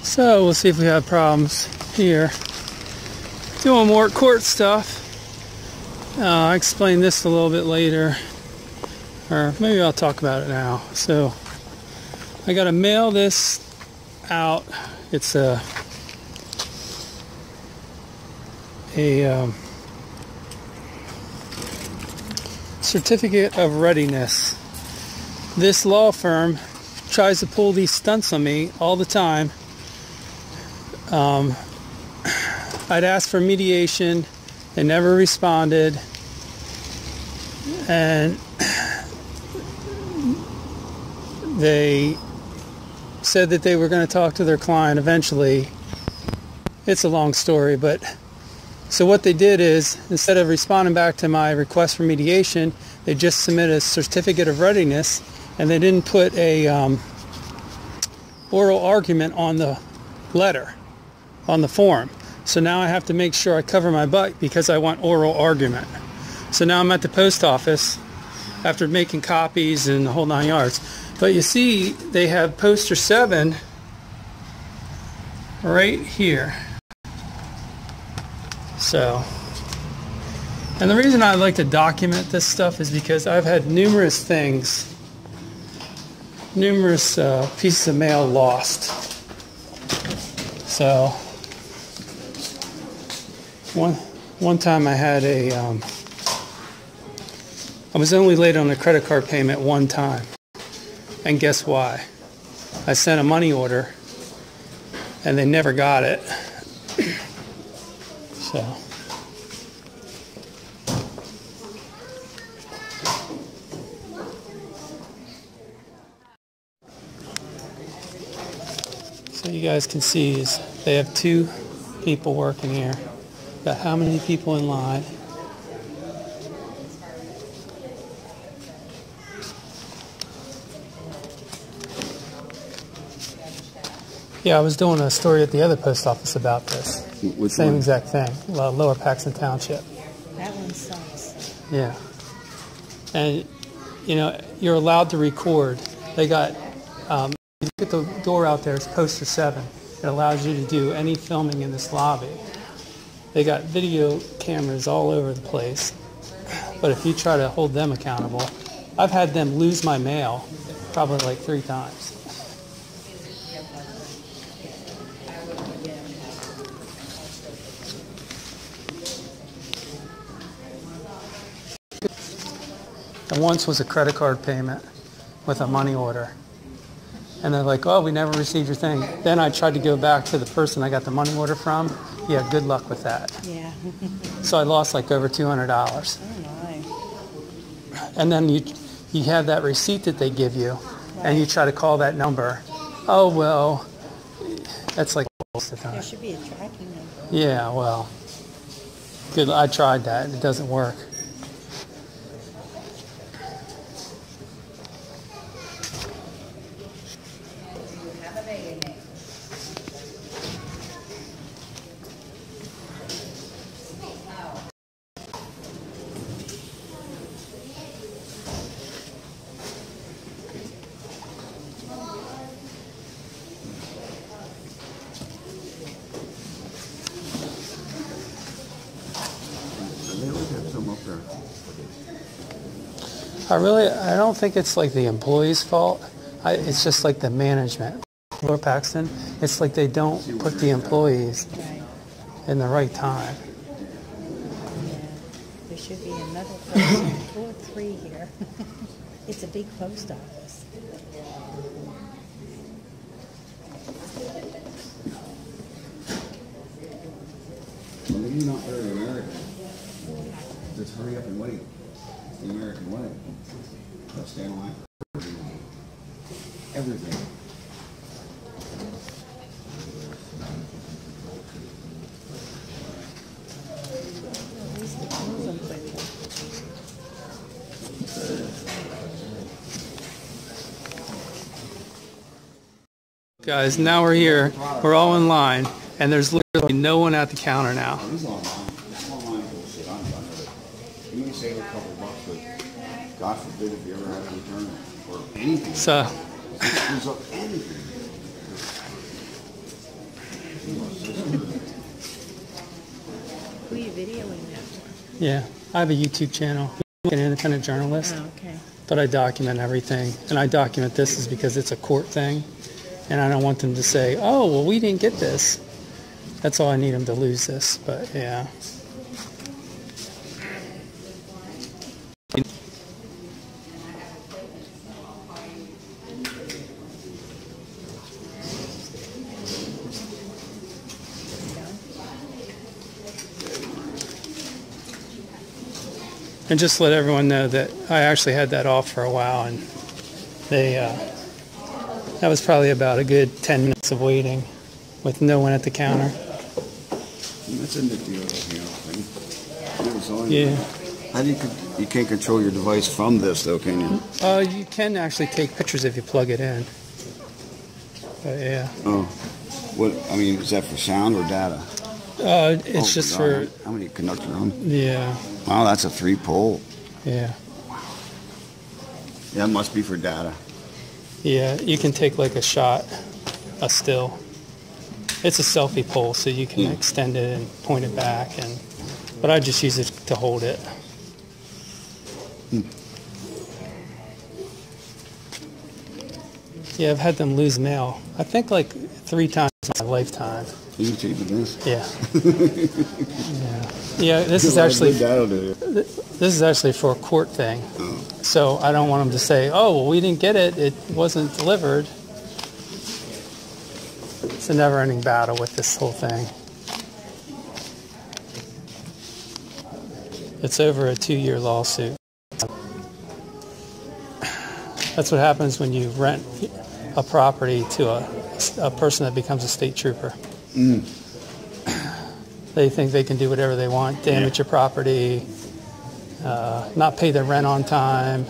So we'll see if we have problems here. Doing more court stuff. I'll explain this a little bit later, or maybe I'll talk about it now. So I got to mail this out. It's a certificate of readiness. This law firm tries to pull these stunts on me all the time. I'd asked for mediation, they never responded, and they said that they were going to talk to their client eventually. It's a long story, but so what they did is, instead of responding back to my request for mediation, they just submitted a certificate of readiness, and they didn't put a oral argument on the letter, on the form. So now I have to make sure I cover my butt because I want oral argument. So now I'm at the post office after making copies and the whole 9 yards. But you see, they have poster 7 right here. So, and the reason I like to document this stuff is because I've had numerous things, numerous pieces of mail lost. So, one time I had I was only late on a credit card payment one time. And guess why? I sent a money order and they never got it. So you guys can see is they have 2 people working here. Got how many people in line? Yeah, I was doing a story at the other post office about this. Which Same one? exact thing. Lower Paxton Township. That one sucks. Yeah. And, you know, you're allowed to record. They got, you get the door out there, it's poster 7. It allows you to do any filming in this lobby. They got video cameras all over the place. But if you try to hold them accountable, I've had them lose my mail probably like 3 times. And once was a credit card payment with a money order. And they're like, oh, we never received your thing. Then I tried to go back to the person I got the money order from. Yeah, good luck with that. Yeah. So I lost like over $200. Oh my. And then you have that receipt that they give you, and you try to call that number. Oh, well, that's like most of the time. There should be a tracking number. Yeah, well, good. I tried that. It doesn't work. I don't think it's like the employee's fault. It's just like the management. Lower Paxton, it's like they don't put the employees in the right time. Yeah. There should be another person, 2 or 3 here. It's a big post office. Well, maybe not very American. Just hurry up and wait. It's the American way. Let's stay in line. Everything. At least it's moving quickly. Guys, now we're here. We're all in line, and there's literally no one at the counter now. This online bullshit. I'm done with it. You may save a couple bucks, but God forbid if you ever have to return it or anything. So, There's anything. Who are you videoing that for? Yeah, I have a YouTube channel. I'm an independent journalist, Oh, okay. but I document everything. And I document this is because it's a court thing. And I don't want them to say, oh, well, we didn't get this. That's all I need them to lose this. But, yeah. And just let everyone know that I actually had that off for a while, and they that was probably about a good 10 minutes of waiting with no one at the counter. That's a big deal, thing. It was on. Yeah. How do you can't control your device from this, though, can you? You can actually take pictures if you plug it in. But yeah. Oh. What, I mean, is that for sound or data? It's just for... How many conductors on? Yeah. Wow, that's a 3-pole. Yeah. Yeah, it must be for data. Yeah, you can take like a shot, a still. It's a selfie pole, so you can extend it and point it back. But I just use it to hold it. Yeah, I've had them lose mail. I think like 3 times in my lifetime. You taping this? Yeah. Yeah. This is actually for a court thing. Oh. So I don't want them to say, "Oh, well, we didn't get it. It wasn't delivered." It's a never-ending battle with this whole thing. It's over a 2-year lawsuit. That's what happens when you rent a property to a person that becomes a state trooper. They think they can do whatever they want, damage your property, not pay the rent on time.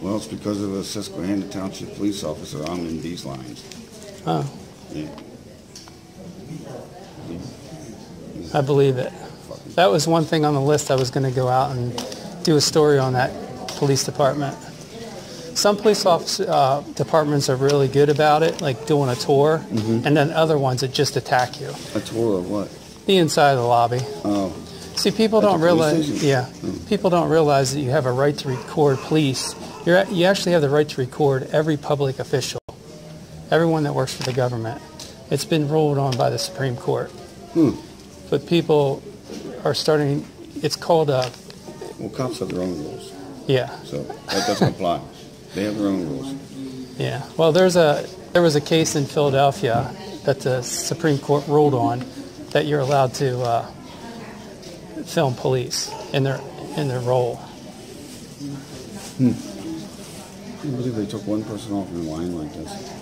Well, it's because of a Susquehanna Township police officer. I'm in these lines. Oh. Yeah. I believe it. That was one thing on the list. I was going to go out and do a story on that police department. Some police departments are really good about it, like doing a tour, and then other ones that just attack you. A tour of what? The inside of the lobby. Oh. See, people don't realize. Yeah, people don't realize that you have a right to record police. You actually have the right to record every public official, everyone that works for the government. It's been ruled on by the Supreme Court. But people are starting. It's called a. Well, cops have their own rules. Yeah. So that doesn't apply. They have their own rules. Yeah. Well, there was a case in Philadelphia that the Supreme Court ruled on that you're allowed to film police in their role. I can't believe they took one person off in a line like this.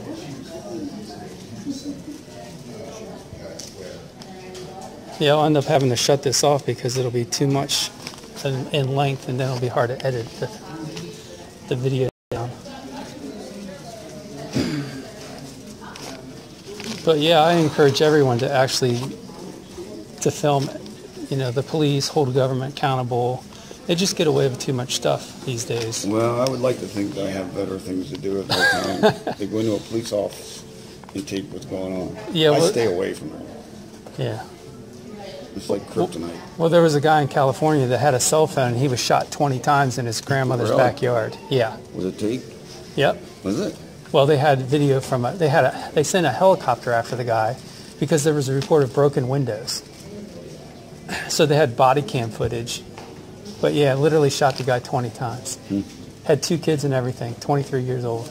Yeah, I'll end up having to shut this off because it'll be too much in length, and then it'll be hard to edit the video down. But yeah, I encourage everyone to actually film, the police, hold government accountable. They just get away with too much stuff these days. Well, I would like to think that I have better things to do at the time. They go into a police office and tape what's going on. Yeah, I stay away from it. Yeah. It's like kryptonite. Well, there was a guy in California that had a cell phone, and he was shot 20 times in his grandmother's backyard. Yeah. Was it taped? Yep. Was it? Well, they had video from they sent a helicopter after the guy because there was a report of broken windows. So they had body cam footage. But yeah, literally shot the guy 20 times. Had 2 kids and everything, 23 years old.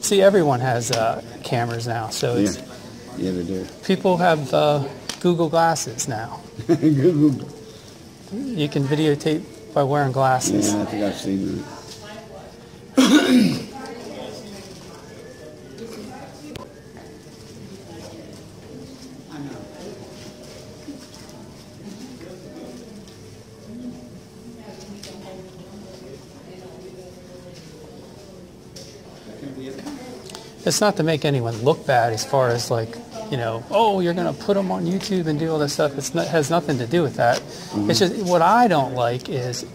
See, everyone has cameras now, so it's... Yeah, they do. People have Google glasses now. Google. You can videotape by wearing glasses. Yeah, I think I've seen that. It's not to make anyone look bad as far as like, oh, you're going to put them on YouTube and do all this stuff. It has nothing to do with that. It's just what I don't like is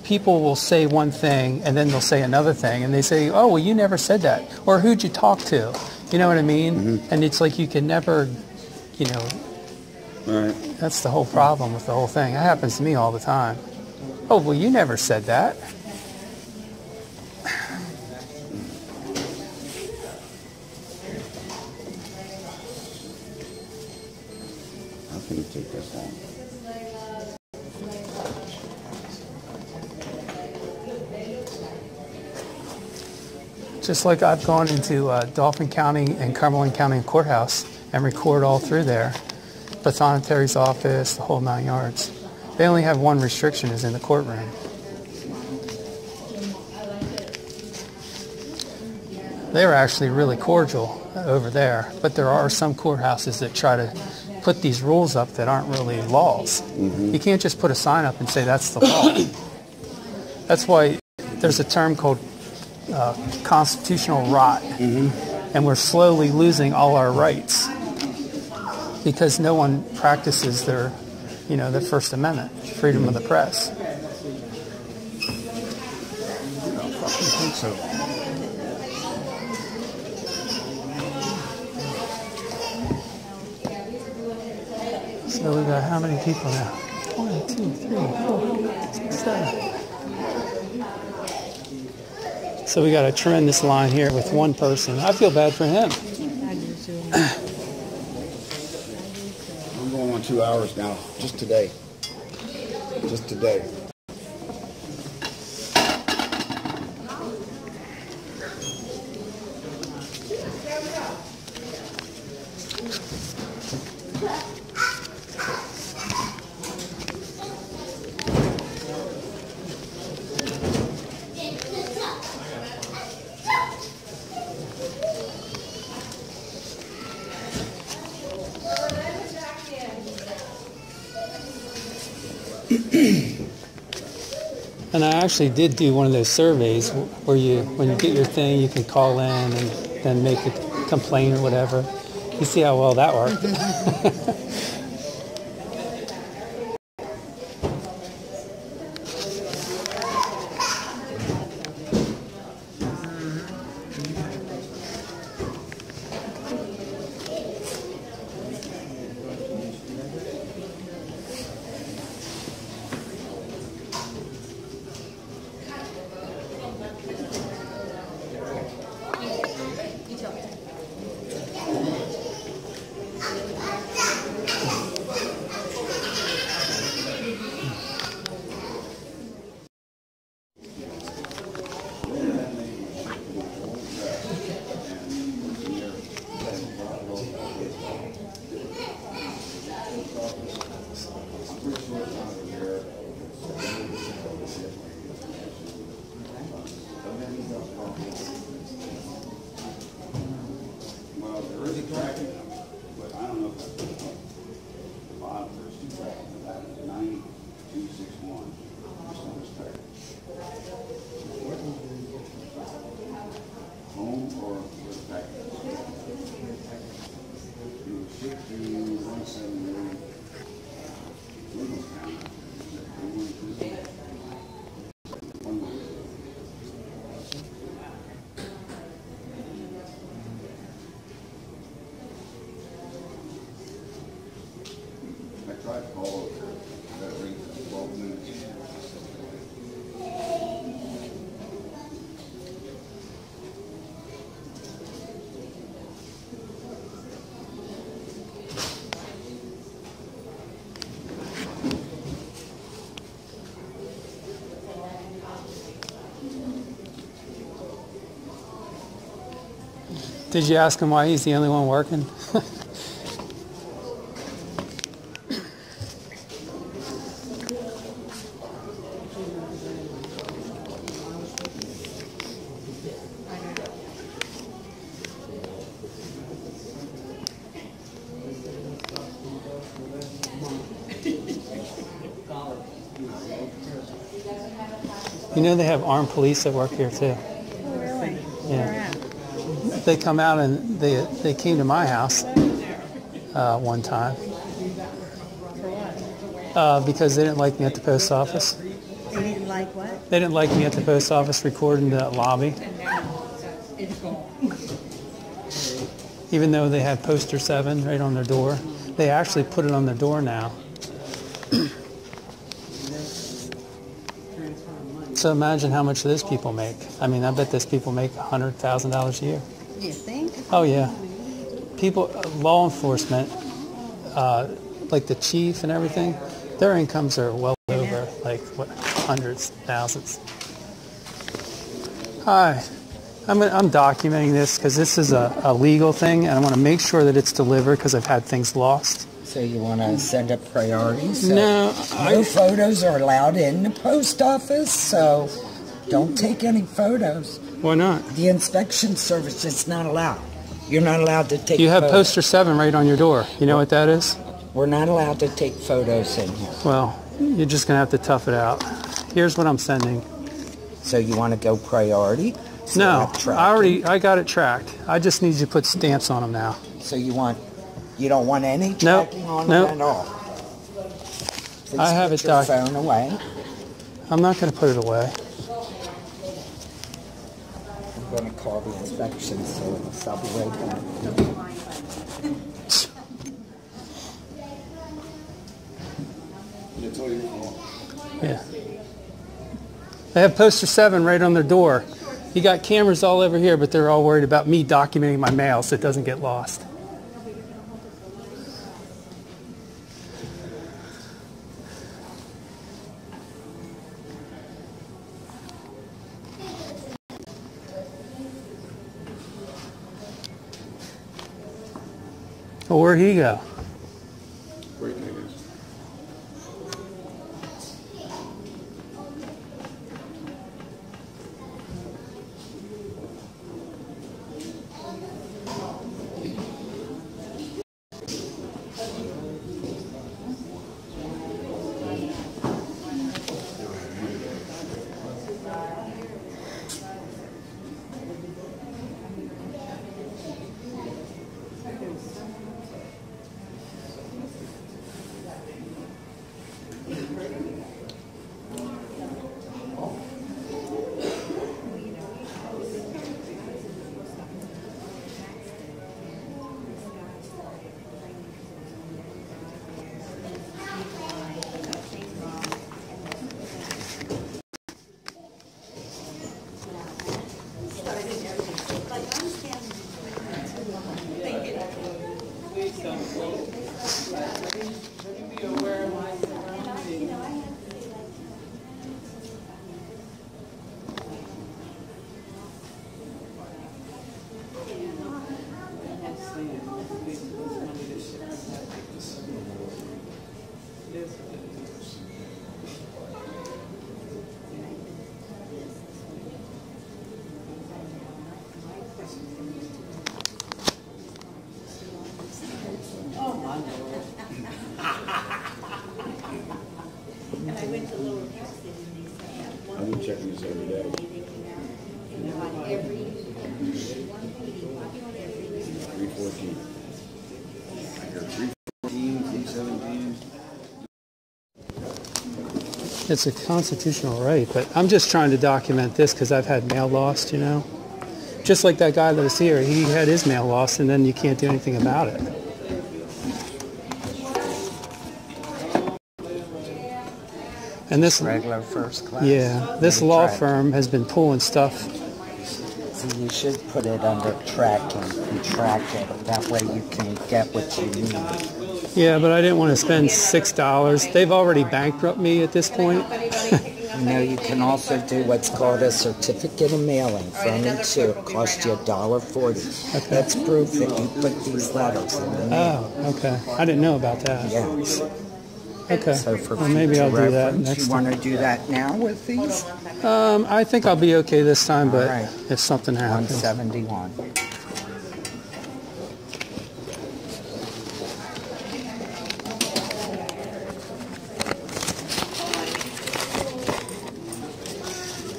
people will say one thing and then they'll say another thing, and they say, oh, well, you never said that, or who'd you talk to? You know what I mean? And it's like you can never, you know, Right. that's the whole problem with the whole thing. It happens to me all the time. Oh, well, you never said that. How can you take this long? Just like I've gone into Dauphin County and Cumberland County Courthouse and record all through there. Pathonetary's office, the whole 9 yards. They only have one restriction, is in the courtroom. They were actually really cordial over there, but there are some courthouses that try to put these rules up that aren't really laws. You can't just put a sign up and say that's the law. That's why there's a term called constitutional rot, and we're slowly losing all our rights because no one practices their, you know, their First Amendment, freedom of the press. I don't fucking think so. So we got how many people now? 1, 2, 3, 4, 6, 7. So we got a tremendous line here with one person. I feel bad for him. I do too. I'm going on 2 hours now, just today. Just today. And I actually did do one of those surveys where you, when you get your thing, you can call in and then make a complaint or whatever. You see how well that worked. Well, there is a track, but I don't know if that's the bottom. There's 2 tracks in the back. 9261. Just on this track. Home or with back? It was 16178. Williams County. I tried to call that rate for 12 minutes. Did you ask him why he's the only one working? You know they have armed police that work here too. Oh, really? Yeah. Where at? They come out and they came to my house one time For what? because they didn't like me at the post office. They didn't like like what? They didn't like me at the post office recording the lobby. Even though they have poster 7 right on their door. They actually put it on their door now. So imagine how much those people make. I mean, I bet those people make $100,000 a year. You think? Oh, yeah. People, law enforcement, like the chief and everything, their incomes are well over, like, what, hundreds, thousands. Hi. I'm documenting this because this is a legal thing, and I want to make sure that it's delivered because I've had things lost. So you want to send up priorities? So No, no photos are allowed in the post office, so don't take any photos. Why not? The inspection service is not allowed. You're not allowed to take You have photos. poster 7 right on your door. You know what that is? We're not allowed to take photos in here. Well, you're just going to have to tough it out. Here's what I'm sending. So you want to go priority? No, Tracking. I got it tracked. I just need you to put stamps on them now. So you don't want any Nope, tracking on nope. them at all? Please I have put it your doc- phone away. I'm not going to put it away. I'm going to call the inspection service. I'll be right back. Yeah. They have poster 7 right on their door. You got cameras all over here, but they're all worried about me documenting my mail so it doesn't get lost. Well, where'd he go? I've been checking this every day. 314. I hear 314, 317. It's a constitutional right, but I'm just trying to document this because I've had mail lost, you know. Just like that guy that was here, he had his mail lost, and then you can't do anything about it. And this, Regular first class. yeah, this law firm has been pulling stuff. So you should put it under tracking and track it. That way you can get what you need. Yeah, but I didn't want to spend $6. They've already bankrupted me at this point. You know, you can also do what's called a certificate of mailing from and to. It costs you $1.40. Okay. That's proof that you put these letters in the mail. Oh, okay. I didn't know about that. Yes. Okay. So for Well, maybe I'll future do that reference, next you time. want to do that now with these? I think I'll be okay this time, but All right. if something happens. 171.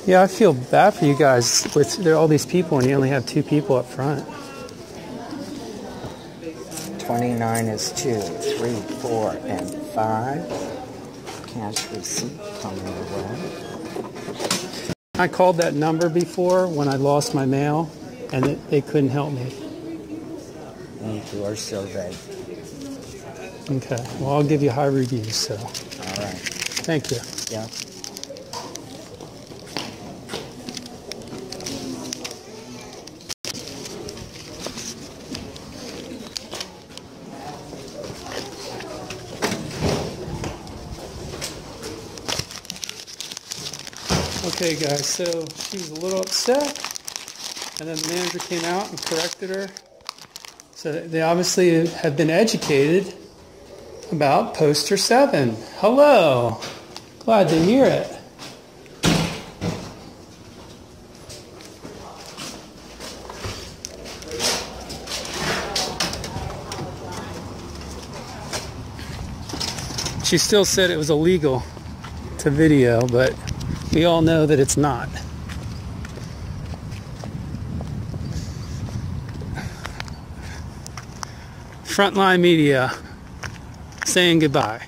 Yeah, I feel bad for you guys with there are all these people and you only have 2 people up front. 29 is 2, 3, 4, and 5. Cash receipt coming away. I called that number before when I lost my mail, and they couldn't help me. And do our survey. Okay. Well, I'll give you high reviews, so. All right. Thank you. Yeah. Okay, guys, so she was a little upset, and then the manager came out and corrected her. So they obviously have been educated about poster 7. Hello. Glad to hear it. She still said it was illegal to video, but we all know that it's not. Frontline Media saying goodbye.